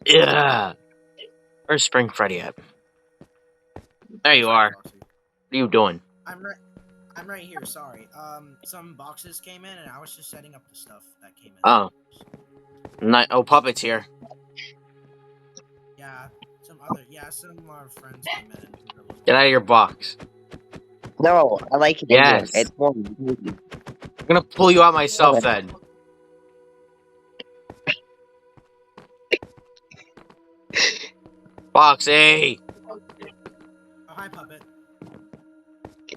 Yeah. Where's Spring Freddy at? There you are. What are you doing? I'm right here. Sorry. Some boxes came in, and I was just setting up the stuff that came in. Oh. Oh, Puppet's here. Yeah. Some of our friends came in. And we were looking. Get out of your box. No, I like it. Yes. It's warm. I'm gonna pull you out myself then. Foxy! Oh, hi, Puppet.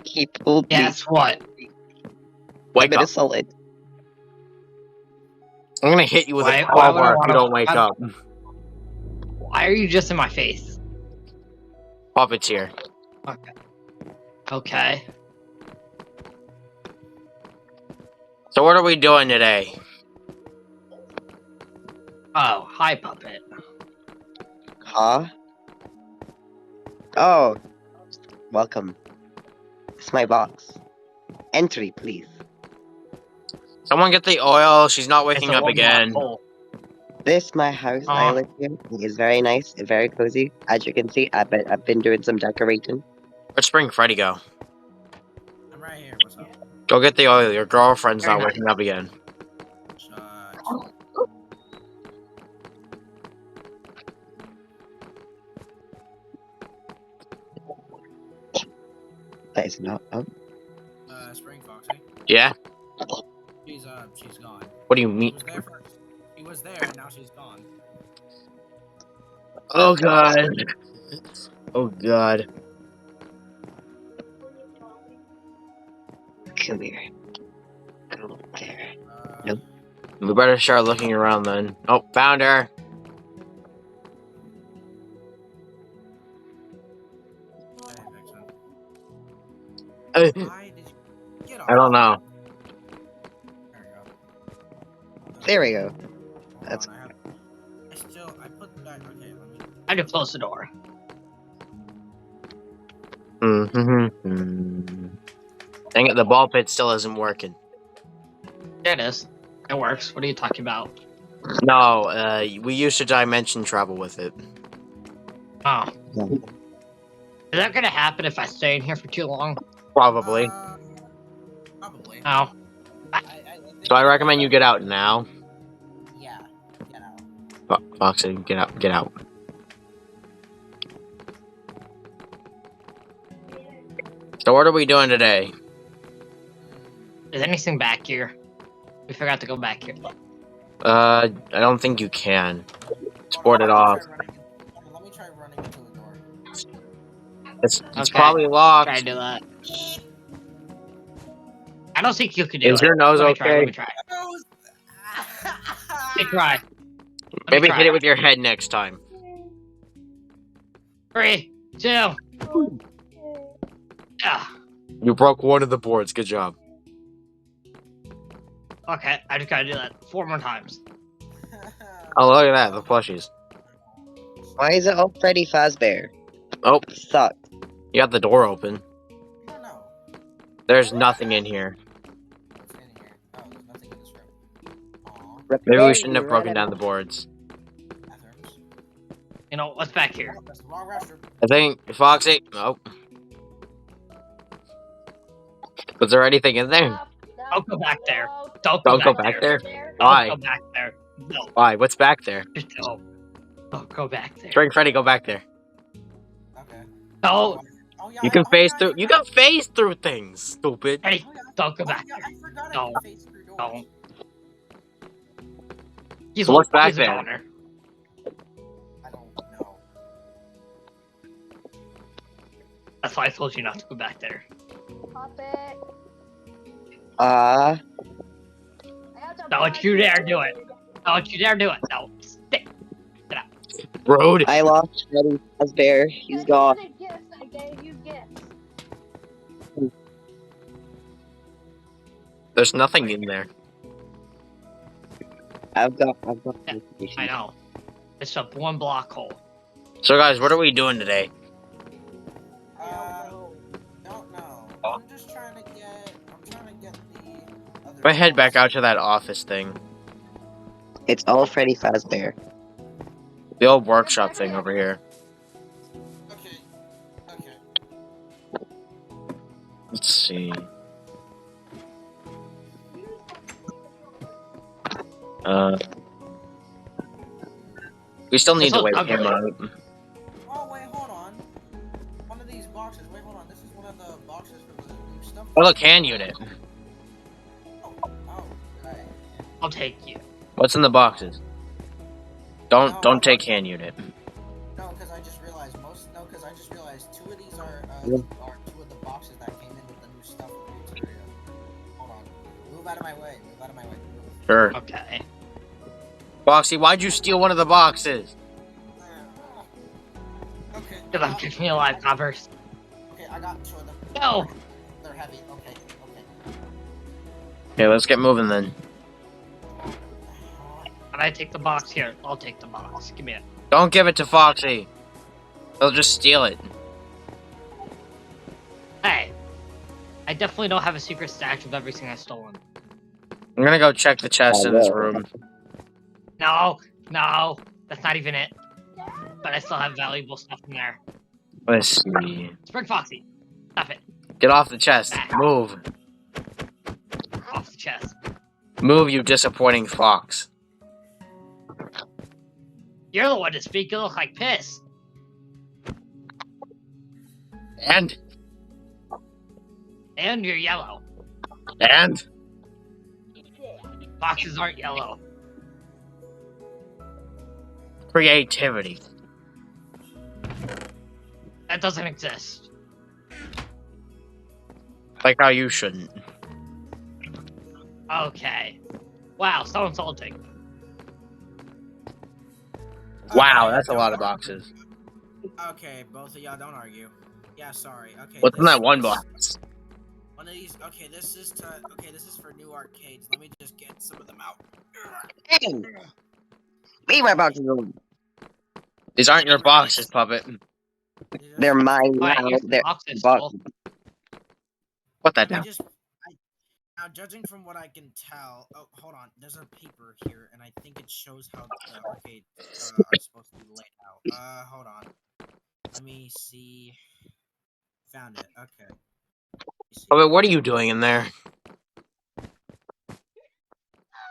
He pulled me. Guess what? Wake up. Solid. I'm gonna hit you with Why- a why would I crowbar if you wanna- don't wake I'm- up. Why are you just in my face? Puppet's here. Okay. So what are we doing today? Oh, hi, Puppet. Huh? Oh. Welcome. It's my box. Entry, please. Someone get the oil. She's not waking It's a up one again. black hole. This my house. I live here. It is very nice and very cozy. As you can see, I've been doing some decorating. Where'd Spring Freddy go? I'm right here. What's up? Go get the oil. Your girlfriend's Very not nice. waking up again. That is not up. Spring Foxy. Yeah? She's gone. What do you She mean? was there first. She was there, and now she's gone. Oh god. Oh god. Come here. Go there. Nope. We better start looking around then. Oh, found her. Hey, Vixen. Why did you get off? I don't know. There we go. There we go. Hold That's- on, I put that. Okay, let me. I had to close the door. Dang it, the ball pit still isn't working. Yeah, it is. It works. What are you talking about? No, we used to dimension travel with it. Oh. Is that gonna happen if I stay in here for too long? Probably. Probably. Oh. So I recommend you get out now. Yeah. Get out. Foxy, get out, get out. So what are we doing today? Is anything back here? We forgot to go back here. I don't think you can. It's boarded off. Let me try running into the door. It's Okay. probably locked. Try to do that. I don't think you can do it. Is your nose Let me okay? Try, let me try. Let me try. Let me Maybe try. hit it with your head next time. 3, 2. Ah. You broke one of the boards. Good job. Okay, I just gotta do that 4 more times. Oh, look at that. The plushies. Why is it all Freddy Fazbear? Oh, Suck. you got the door open. I don't know. There's nothing in here. What's in here? Oh, there's nothing in this room. Aw. Maybe we shouldn't have broken down the boards. Bathrooms. You know, what's back here? Oh, that's the wrong restroom. I think, Foxy. Oh. Was there anything in there? Don't go back there. Don't Don't go back there. Don't Why? go back there. No, Why? What's back there? just don't. Don't go back there. Spring Freddy, go back there. Okay. Don't. Oh, yeah, You can phase I through. You can phase through things, stupid. Hey, Oh, yeah. don't go Oh, back yeah, there. I forgot No. I can face through doors. Don't. He's So what's back he's a there? goner. I don't know. That's why I told you not to go back there. Puppet. Don't you dare do it. Don't you dare do it. No. Stay. Road. I lost Freddy Fazbear. He's gone. I gave you gifts. There's nothing in there. I've got I know. It's a 1 block hole. So, guys, what are we doing today? Don't know. I'm just trying to get. I'm trying to get the other. If I head back out to that office thing. It's all Freddy Fazbear. The old workshop thing over here. Okay. Okay. Let's see. We still need to wake him up. Oh wait, hold on. One of these boxes. Wait, hold on. This is one of the boxes for the new stuff. Oh, look, hand unit. Oh, right. I'll take you. What's in the boxes? Don't take hand unit. No, because I just realized two of these are Yeah. two of the boxes that came in with the new stuff in the interior. Hold on. Move out of my way. Move out of my way. Sure. Okay. Foxy, why'd you steal one of the boxes? Okay. Because I'm keeping me alive, Cobbers. Okay, I got two of them. No! They're heavy. Okay. Okay, let's get moving then. Can I take the box here? I'll take the box. Give me it. Don't give it to Foxy. He'll just steal it. Hey! I definitely don't have a secret stash of everything I've stolen. I'm gonna go check the chest in this room. No! No! That's not even it. But I still have valuable stuff in there. Let's see. Spring Foxy! Stop it. Get off the chest. Move. Off the chest. Move, you disappointing fox. You're the one to speak. You look like piss. And You're yellow. Foxes aren't yellow. creativity. That doesn't exist. Like how you shouldn't. Okay. Wow, so insulting. Wow, that's a lot of boxes. Okay, both of y'all don't argue. Yeah, sorry. Okay. What's in that one box? One of these. Okay, this is for new arcades. Let me just get some of them out. Hey! Leave my boxes alone. These aren't your boxes, puppet. They're mine Alright, now. here's the They're boxes, boxes. Put that I down. just. Now, judging from what I can tell, oh, hold on. There's a paper here, and I think it shows how the arcade are supposed to be laid out. Hold on. Let me see. Found it. Okay. Puppet, what are you doing in there?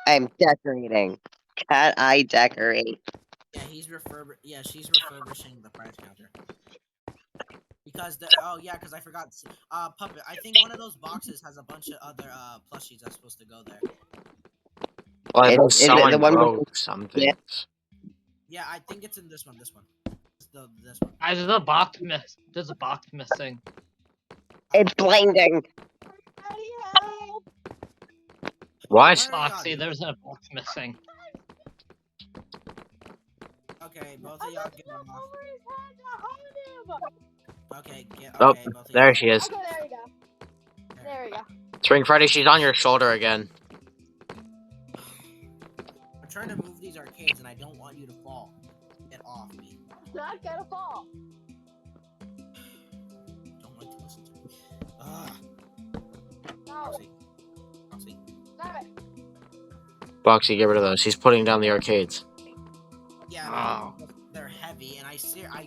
I'm decorating. Can I decorate? Yeah, she's refurbishing the price counter. Because because I forgot. Puppet. I think one of those boxes has a bunch of other plushies that's supposed to go there. Well, I think Is it someone the one with broke something. Yeah, I think it's in this one. This one. This one. There's a box There's a box missing. It's blinding. What? Where are Foxy, y'all? there's a box missing. Okay, both of y'all get them off. Okay, Oh, okay, both of there y'all. she is. Okay, there we go. There we go. Spring Freddy, she's on your shoulder again. I'm trying to move these arcades, and I don't want you to fall. Get off me. Not gonna fall. Don't like to listen to me. No. Foxy. Stop it. Boxy, get rid of those. She's putting down the arcades. Yeah, Oh. they're heavy, and I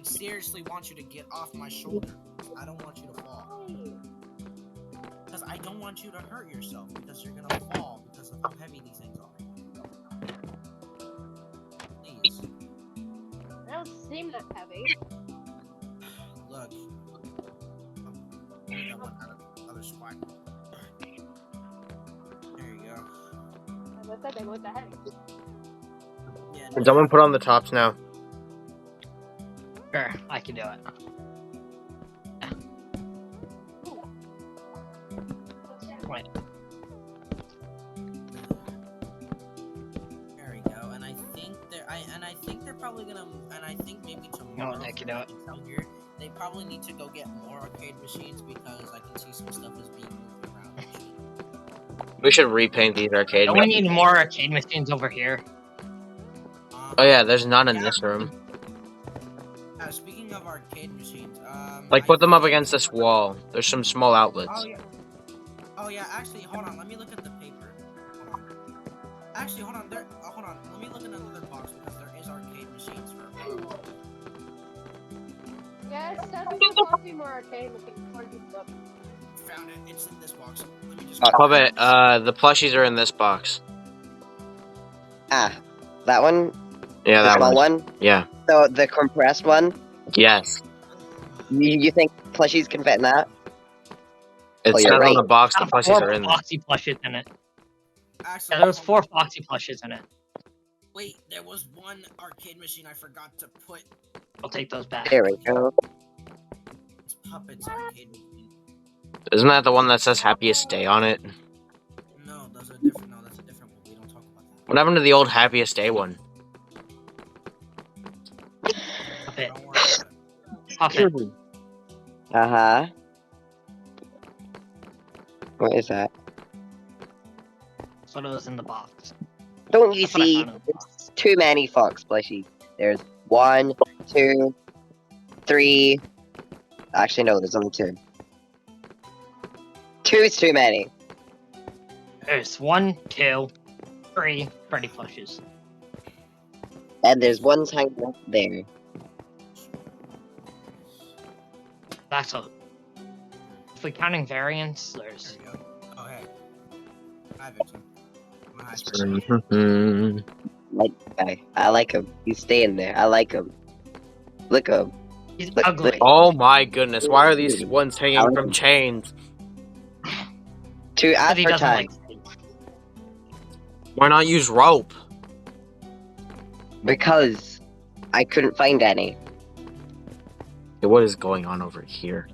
seriously want you to get off my shoulder. I don't want you to fall. Because I don't want you to hurt yourself, because you're gonna fall because of how heavy these things are. Please. They don't seem that heavy. Look. That one out of the other spot. There you go. As I said, they look that heavy. Yeah, Can someone put on the tops now? Sure, I can do it. Wait. There we go. And I think they're probably gonna. And I think maybe tomorrow. No, I can do it. Out here, they probably need to go get more arcade machines because I can see some stuff is being moved around. We should repaint these arcade Don't we machines. need more arcade machines over here? Oh yeah, there's none in this room. Speaking of arcade machines, Like, put them up against this wall. There's some small outlets. Oh yeah. Oh yeah. Actually, hold on. Let me look at the paper. Hold on. Actually, hold on. Hold on. Let me look at another box because there is arcade machines for Test me for coffee more arcade machine before you go. Found it. It's in this box. Let me just. Oh. Love it. The plushies are in this box. Ah, that one? Yeah, The that small one. one? Yeah. So the compressed one? Yes. You think plushies can fit in that? It Oh, says you're on right. the box the Got plushies 4 are in there. Foxy plushes in it. Actually, Yeah, there was hold 4 on. Foxy plushes in it. Wait, there was one arcade machine I forgot to put. I'll take those back. There we go. It's Puppets arcade machine. Isn't that the one that says happiest day on it? No, those are different. No, that's a different one. We don't talk about that. What happened to the old happiest day one? Puff it. Don't worry about it. Puff it. Uh-huh. What is that? That's what it was in the box. Don't you That's what I see? found in the box. It's too many Fox plushies. There's 1, 2, 3. Actually, no, there's only 2. 2's too many. There's 1, 2, 3 Freddy plushes. And there's one hanging up there. That's a. If we're counting variants, there's. There we go. Oh, hey. Hi, Victim. I'm a high school. Mhm. Like guy. I like him. He's staying there. I like him. Look at him. He's Look- ugly. look. Oh my goodness, why are these ones hanging Alex- from chains? To But he doesn't advertise. like. Why not use rope? Because I couldn't find any. Okay, what is going on over here?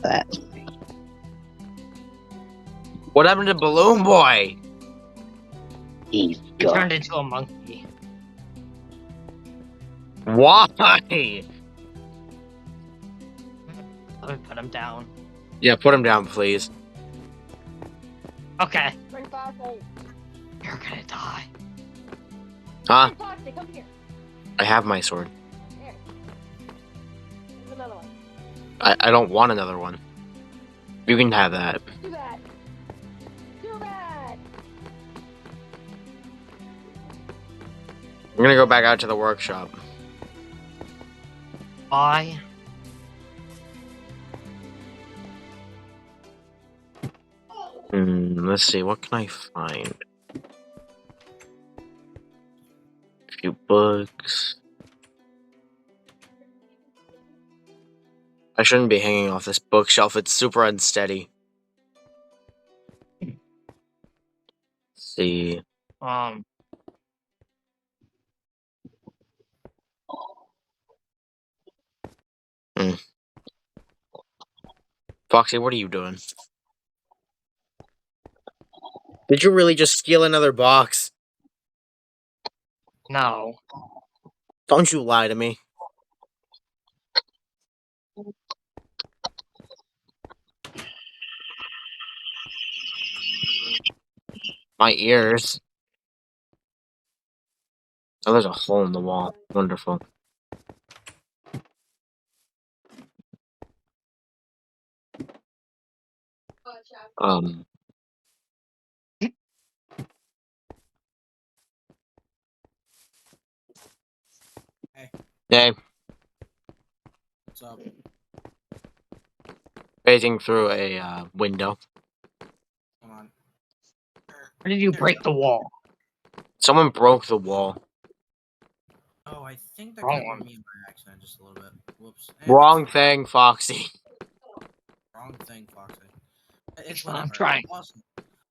That. What happened to Balloon Boy? He's He gone. turned into a monkey. Why? Let me put him down. Yeah, put him down, please. Okay. Bring Foxy. You're gonna die. Huh? Bring Foxy, come here. I have my sword. Here. There's another one. I don't want another one. You can have that. Too bad. Too bad. I'm gonna go back out to the workshop. Why? Let's see, what can I find? A few books. I shouldn't be hanging off this bookshelf, it's super unsteady. Let's see. Foxy, what are you doing? Did you really just steal another box? No. Don't you lie to me. My ears. Oh, there's a hole in the wall. Wonderful. Um. Hey. Hey, What's up? phasing through a window. Hold on. Where did you break the wall? Someone broke the wall. Oh, I think that Wrong could one. be me by accident just a little bit. Whoops. Wrong thing, Foxy. Wrong thing, Foxy. It's It's fine, I'm whatever. trying.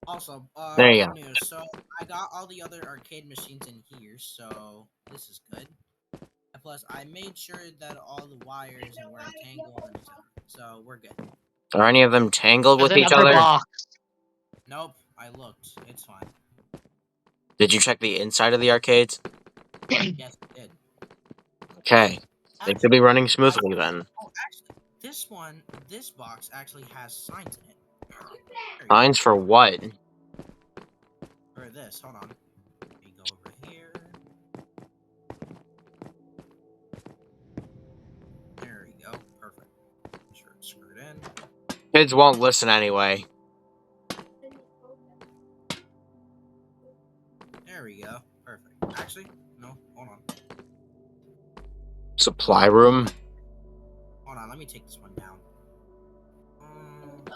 Also, There you good news. So I got all the other arcade machines in here, so this is good. And plus, I made sure that all the wires and were entangled and etc. So we're good. Are any of them tangled There's with each another other? box. Nope, I looked. It's fine. Did you check the inside of the arcades? Yes, it did. Okay. They could be running smoothly then. Oh, actually, this box actually has signs in it. There you go. Signs for what? For this, hold on. Let me go over here. There we go. Perfect. Make sure it's screwed in. Kids won't listen anyway. There we go. Perfect. Actually, no, hold on. Supply room. Hold on, let me take this one down.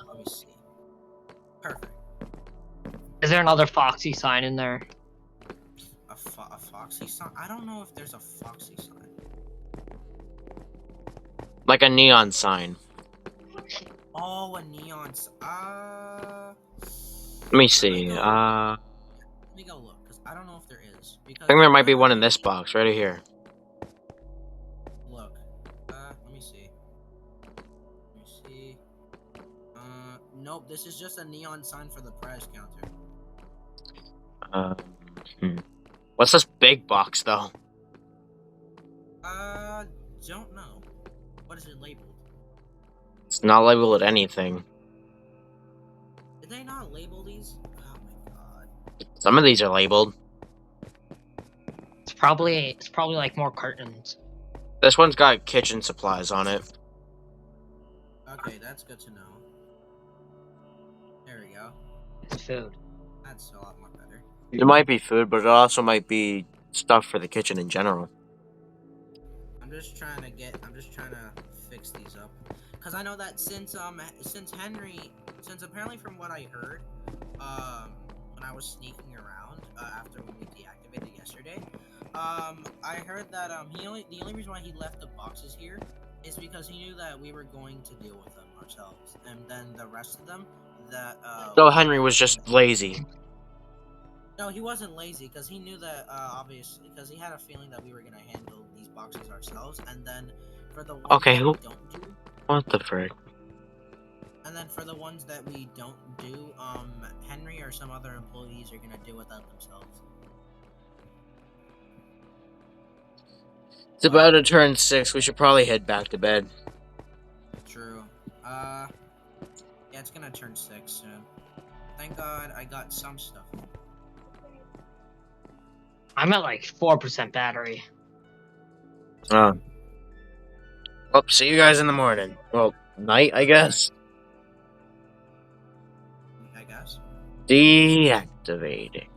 Let me see. Perfect. Is there another Foxy sign in there? A Foxy sign? I don't know if there's a Foxy sign. Like a neon sign. Oh, a neon. Let me see. Let me go look, because I don't know if there is. Because I think there might be one in this box right here. Look. Let me see. Let me see. Nope, this is just a neon sign for the prize counter. What's this big box though? Don't know. What is it labeled? It's not labeled with anything. Did they not label these? Oh my god. Some of these are labeled. It's probably like more curtains. This one's got kitchen supplies on it. Okay, that's good to know. There we go. It's food. That's a lot more better. It might be food, but it also might be stuff for the kitchen in general. I'm just trying to fix these up. Cause I know that since apparently from what I heard, when I was sneaking around, after when we deactivated yesterday, I heard that, the only reason why he left the boxes here is because he knew that we were going to deal with them ourselves. And then the rest of them, So Henry was just lazy. No, he wasn't lazy, because he knew that, obviously, because he had a feeling that we were gonna handle these boxes ourselves, and then for the ones Okay, that who- we don't do, What the frick? and then for the ones that we don't do, Henry or some other employees are gonna deal with that themselves. It's about to turn 6. We should probably head back to bed. True. Yeah, it's gonna turn 6 soon. Thank God I got some stuff. I'm at like 4% battery. Oh. Well, see you guys in the morning. Well, night, I guess. I guess. Deactivating.